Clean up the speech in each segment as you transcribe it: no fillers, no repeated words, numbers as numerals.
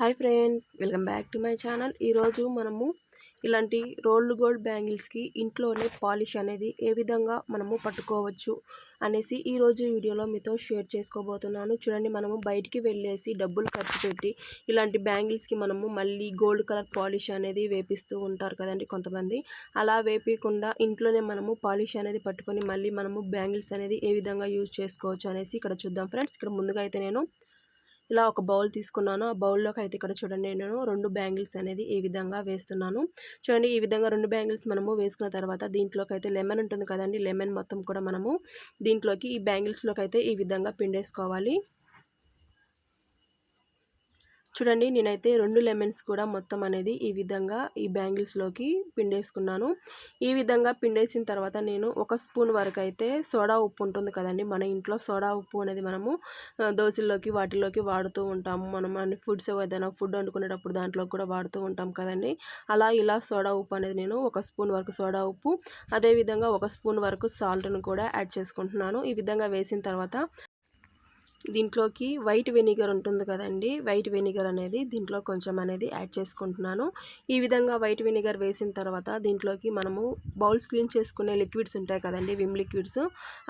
Hi friends, welcome back to my channel. ఈరోజు మనము ఇలాంటి రోల్డ్ గోల్డ్ బ్యాంగిల్స్కి ఇంట్లోనే పాలిష్ అనేది ఏ విధంగా మనము పట్టుకోవచ్చు అనేసి ఈరోజు వీడియోలో మీతో షేర్ చేసుకోబోతున్నాను. చూడండి, మనము బయటికి వెళ్ళేసి డబ్బులు ఖర్చు పెట్టి ఇలాంటి బ్యాంగిల్స్కి మనము మళ్ళీ గోల్డ్ కలర్ పాలిష్ అనేది వేపిస్తూ ఉంటారు కదండి కొంతమంది. అలా వేపించకుండా ఇంట్లోనే మనము పాలిష్ అనేది పట్టుకొని మళ్ళీ మనము బ్యాంగిల్స్ అనేది ఏ విధంగా యూజ్ చేసుకోవచ్చు అనేసి ఇక్కడ చూద్దాం ఫ్రెండ్స్. ఇక్కడ ముందుగా అయితే నేను ఇలా ఒక బౌల్ తీసుకున్నాను. ఆ బౌల్లోకి అయితే ఇక్కడ చూడండి, నేను 2 బ్యాంగిల్స్ అనేది ఈ విధంగా వేస్తున్నాను. చూడండి, ఈ విధంగా 2 బ్యాంగిల్స్ మనము వేసుకున్న తర్వాత దీంట్లోకి అయితే లెమన్ ఉంటుంది కదండి, లెమన్ మొత్తం కూడా మనము దీంట్లోకి ఈ బ్యాంగిల్స్లోకి అయితే ఈ విధంగా పిండేసుకోవాలి. చూడండి, నేనైతే 2 లెమన్స్ కూడా మొత్తం అనేది ఈ విధంగా ఈ బ్యాంగిల్స్లోకి పిండేసుకున్నాను. ఈ విధంగా పిండేసిన తర్వాత నేను 1 స్పూన్ వరకు అయితే సోడా ఉప్పు ఉంటుంది కదండి, మన ఇంట్లో సోడా ఉప్పు అనేది మనము దోశల్లోకి వాటిల్లోకి వాడుతూ ఉంటాము. మనం అన్ని ఫుడ్స్ ఏదైనా ఫుడ్ వండుకునేటప్పుడు దాంట్లో కూడా వాడుతూ ఉంటాం కదండి. అలా ఇలా సోడా ఉప్పు అనేది నేను 1 స్పూన్ వరకు సోడా ఉప్పు, అదేవిధంగా 1 స్పూన్ వరకు సాల్ట్ను కూడా యాడ్ చేసుకుంటున్నాను. ఈ విధంగా వేసిన తర్వాత దీంట్లోకి వైట్ వెనిగర్ ఉంటుంది కదండి, వైట్ వెనిగర్ అనేది దీంట్లో కొంచెం అనేది యాడ్ చేసుకుంటున్నాను. ఈ విధంగా వైట్ వెనిగర్ వేసిన తర్వాత దీంట్లోకి మనము బౌల్స్ క్లీన్ చేసుకునే లిక్విడ్స్ ఉంటాయి కదండి, విమ్ లిక్విడ్స్,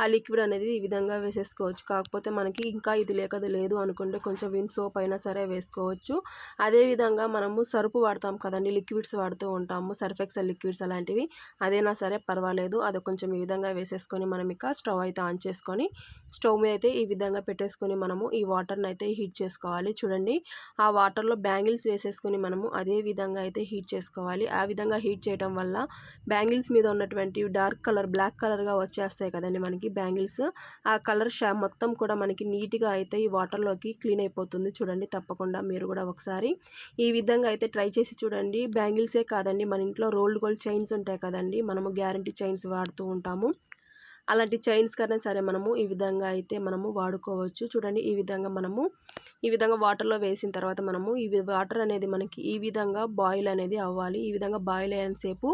ఆ లిక్విడ్ అనేది ఈ విధంగా వేసేసుకోవచ్చు. కాకపోతే మనకి ఇంకా ఇది లేదు అనుకుంటే కొంచెం విమ్ సోప్ అయినా సరే వేసుకోవచ్చు. అదేవిధంగా మనము సర్పు వాడతాం కదండి, లిక్విడ్స్ వాడుతూ ఉంటాము, సర్ఫ్ ఎక్సెల్ లిక్విడ్స్ అలాంటివి, అదైనా సరే పర్వాలేదు. అది కొంచెం ఈ విధంగా వేసేసుకొని మనం ఇక స్టవ్ అయితే ఆన్ చేసుకొని స్టవ్ మీద అయితే ఈ విధంగా పెట్టేసుకొని మనము ఈ వాటర్ని అయితే హీట్ చేసుకోవాలి. చూడండి, ఆ వాటర్లో బ్యాంగిల్స్ వేసేసుకొని మనము అదే విధంగా అయితే హీట్ చేసుకోవాలి. ఆ విధంగా హీట్ చేయడం వల్ల బ్యాంగిల్స్ మీద ఉన్నటువంటి డార్క్ కలర్, బ్లాక్ కలర్గా వచ్చేస్తాయి కదండి మనకి బ్యాంగిల్స్. ఆ కలర్ మొత్తం కూడా మనకి నీట్గా అయితే ఈ వాటర్లోకి క్లీన్ అయిపోతుంది. చూడండి, తప్పకుండా మీరు కూడా ఒకసారి ఈ విధంగా అయితే ట్రై చేసి చూడండి. బ్యాంగిల్సే కాదండి, మన ఇంట్లో రోల్డ్ గోల్డ్ చైన్స్ ఉంటాయి కదండి, మనము గ్యారంటీ చైన్స్ వాడుతూ ఉంటాము. అలాంటి చైన్స్ కన్నా సరే మనము ఈ విధంగా అయితే మనము వాడుకోవచ్చు. చూడండి, ఈ విధంగా వాటర్లో వేసిన తర్వాత మనము ఈ వాటర్ అనేది మనకి ఈ విధంగా బాయిల్ అనేది అవ్వాలి. ఈ విధంగా బాయిల్ అయ్యేంతసేపు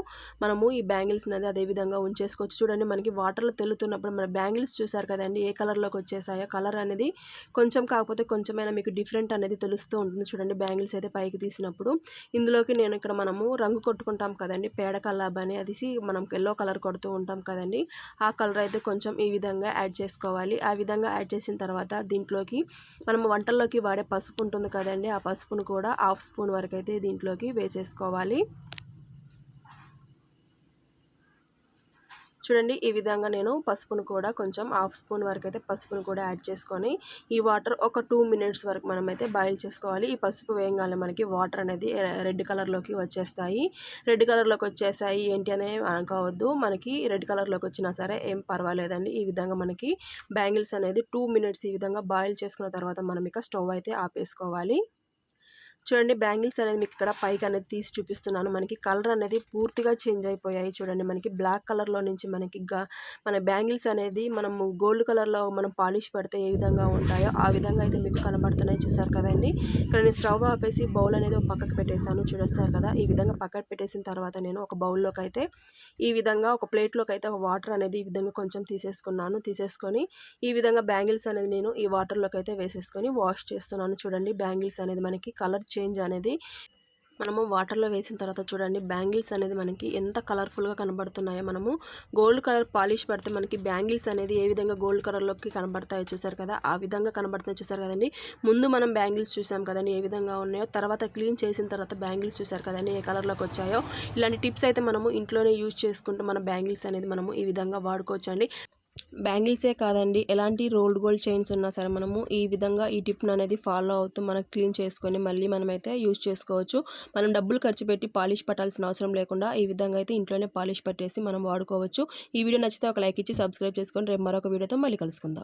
మనము ఈ బ్యాంగిల్స్ అనేది అదే విధంగా ఉంచేసుకోవచ్చు. చూడండి, మనకి వాటర్లో తెలుతున్నప్పుడు మన బ్యాంగిల్స్ చూసారు కదండి ఏ కలర్లోకి వచ్చేసాయో, కలర్ అనేది కొంచెం కాకపోతే కొంచెమైనా మీకు డిఫరెంట్ అనేది తెలుస్తూ ఉంటుంది. చూడండి, బ్యాంగిల్స్ అయితే పైకి తీసినప్పుడు ఇందులోకి నేను ఇక్కడ మనము రంగు కొట్టుకుంటాం కదండి, పేడ కల్లాబ్ అని, అది మనం ఎల్లో కలర్ కొడుతూ ఉంటాం కదండి, ఆ కలర్ అయితే కొంచెం ఈ విధంగా యాడ్ చేసుకోవాలి. ఆ విధంగా యాడ్ చేసిన తర్వాత దీంట్లోకి మనం వంటల్లోకి వాడే పసుపు ఉంటుంది కదండి, ఆ పసుపును కూడా 1/2 స్పూన్ వరకు అయితే దీంట్లోకి వేసేసుకోవాలి. చూడండి, ఈ విధంగా నేను పసుపును కూడా కొంచెం 1/2 స్పూన్ వరకు అయితే పసుపును కూడా యాడ్ చేసుకొని ఈ వాటర్ ఒక 2 మినిట్స్ వరకు మనమైతే బాయిల్ చేసుకోవాలి. ఈ పసుపు వేయగానే మనకి వాటర్ అనేది రెడ్ కలర్లోకి వచ్చేస్తాయి. రెడ్ కలర్లోకి వచ్చేసాయి ఏంటి అనే అనుకోవద్దు, మనకి రెడ్ కలర్లోకి వచ్చినా సరే ఏం పర్వాలేదండి. ఈ విధంగా మనకి బ్యాంగిల్స్ అనేది 2 మినిట్స్ ఈ విధంగా బాయిల్ చేసుకున్న తర్వాత మనం ఇక స్టవ్ అయితే ఆపేసుకోవాలి. చూడండి, బ్యాంగిల్స్ అనేది మీకు ఇక్కడ పైకి అనేది తీసి చూపిస్తున్నాను. మనకి కలర్ అనేది పూర్తిగా చేంజ్ అయిపోయాయి. చూడండి, మనకి బ్లాక్ కలర్లో నుంచి మనకి మన బ్యాంగిల్స్ అనేది మనము గోల్డ్ కలర్లో మనం పాలిష్ పెడితే ఏ విధంగా ఉంటాయో ఆ విధంగా అయితే మీకు కనబడుతున్నాయి. చూసారు కదండి, ఇక్కడ నేను స్టవ్ ఆపేసి బౌల్ అనేది ఒక పక్కకు పెట్టేశాను. చూడొస్తారు కదా, ఈ విధంగా పక్కకు పెట్టేసిన తర్వాత నేను ఒక బౌల్లోకి అయితే ఈ విధంగా ఒక ప్లేట్లోకి అయితే ఒక వాటర్ అనేది ఈ విధంగా కొంచెం తీసేసుకొని ఈ విధంగా బ్యాంగిల్స్ అనేది నేను ఈ వాటర్లోకి అయితే వేసేసుకొని వాష్ చేస్తున్నాను. చూడండి, బ్యాంగిల్స్ అనేది మనకి కలర్ చేంజ్ అనేది మనము వాటర్లో వేసిన తర్వాత చూడండి బ్యాంగిల్స్ అనేది మనకి ఎంత కలర్ఫుల్గా కనబడుతున్నాయో. మనము గోల్డ్ కలర్ పాలిష్ పెడితే మనకి బ్యాంగిల్స్ అనేది ఏ విధంగా గోల్డ్ కలర్లోకి కనబడతాయో చూసారు కదా, ఆ విధంగా కనబడుతున్నాయి. చూసారు కదండి, ముందు మనం బ్యాంగిల్స్ చూసాం కదండి ఏ విధంగా ఉన్నాయో, తర్వాత క్లీన్ చేసిన తర్వాత బ్యాంగిల్స్ చూసారు కదండి ఏ కలర్లోకి వచ్చాయో. ఇలాంటి టిప్స్ అయితే మనము ఇంట్లోనే యూజ్ చేసుకుంటూ మన బ్యాంగిల్స్ అనేది మనము ఈ విధంగా వాడుకోవచ్చు అండి. బ్యాంగిల్సే కాదండి, ఎలాంటి రోల్డ్ గోల్డ్ చైన్స్ ఉన్నా సరే మనము ఈ విధంగా ఈ టిప్ను అనేది ఫాలో అవుతూ మనకు క్లీన్ చేసుకొని మళ్ళీ మనమైతే యూజ్ చేసుకోవచ్చు. మనం డబ్బులు ఖర్చు పెట్టి పాలిష్ పట్టాల్సిన అవసరం లేకుండా ఈ విధంగా అయితే ఇంట్లోనే పాలిష్ పట్టేసి మనం వాడుకోవచ్చు. ఈ వీడియో నచ్చితే ఒక లైక్ ఇచ్చి సబ్స్క్రైబ్ చేసుకొని రేపు మరొక వీడియోతో మళ్ళీ కలుసుకుందాం.